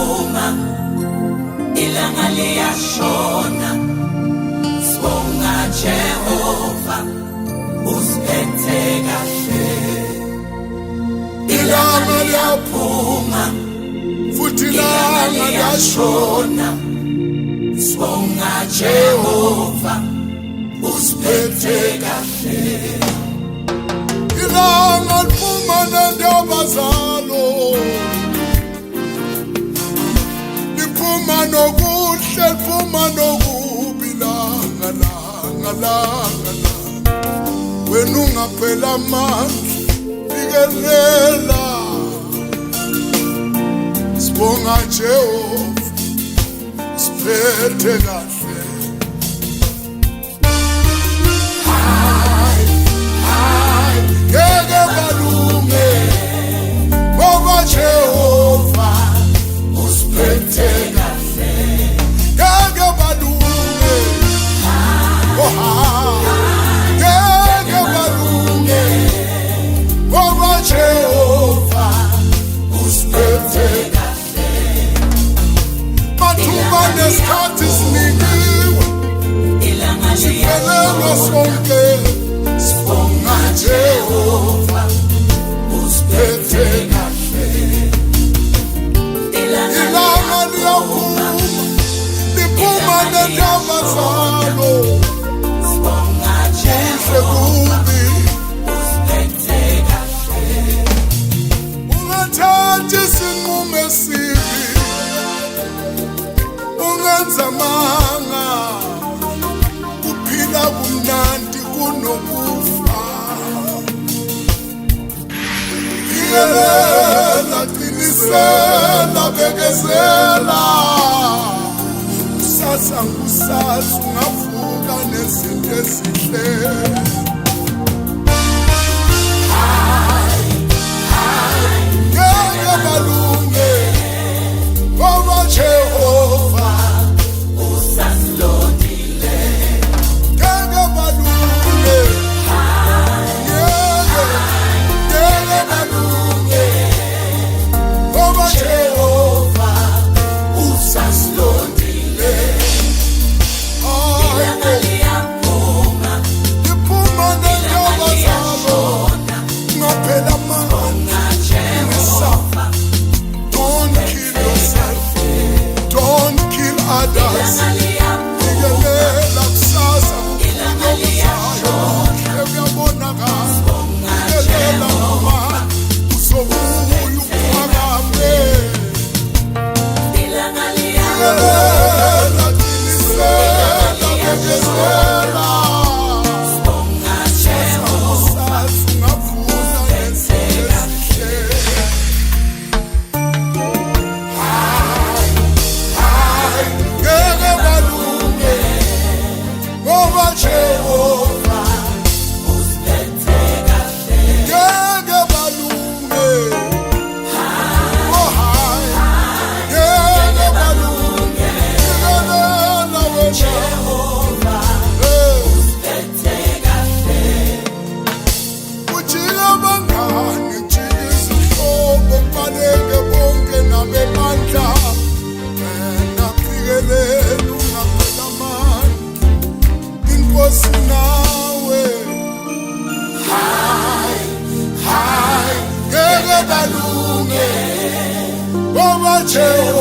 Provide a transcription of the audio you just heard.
liyaphuma, ilanga liyashona. Sibonga Jehova, usiphethe kahle. Ilanga liyaphuma, futhi ilanga liyashona. Sibonga Jehova, usiphethe kahle. Ilanga liphuma nendaba zalo, liphuma nokuhle, liphuma nokubi. Langa wena ungaphela amandla, fikelela. Sibonga Jehova, usiphethe kahle. Ngeke balunge ngoba Jehova usiphethe kahle. ngeke balunge, ngeke balunge ngoba Jehova usiphethe kahle. mathuba nesikhathi sinikiwe, Ilanga siphelelwe sonke. Sibonga Jehova, usiphethe kahle. Ilanga liyaphuma, liphuma nendaba zalo, Sibonga kuhle Jehova, kubi. usiphethe kahle. Ungathathi isinqumo esibi, ungenza amanga. Kuphila kumnandi kunokufa. Ikelela, qinisela, bekezela. Kusasa ngusasa ungavuka nezinto ezinhle. Ngeke balunge ngoba Jehova Usasilondile, ngeke balunge. Ngeke balunge ngoba Jehova usasilondile. Ilanga liyaphuma, liphuma nendaba zalo, liyashona. ngaphela amandla. Sibonga Jehova, Don't kill yourself, don't kill others. ilanga liyaphuma, Ikelela kusasa ilanga liyashona. kuyabonakala. Sibonga Ikelela Jehova, noma uzobuya uphakame. ilanga liyaphuma, Ikelela, qinisela, bekezela. sibonga Jehova, Kusasa ungavuka nezinto ezinhle. Ngeke balunge ngoba Jehova usiphethe kahle. ngeke balunge. Oh hayi, ngeke balunge. Ikelela wena. Jehova, usiphethe kahle. Ujika abangani, ujika izihlobo, kubaleke bonke nabebandla. Wena fikelela, ungaphela amandla. Inkosi nawe. Hayi, ngeke balunge ngoba Jehova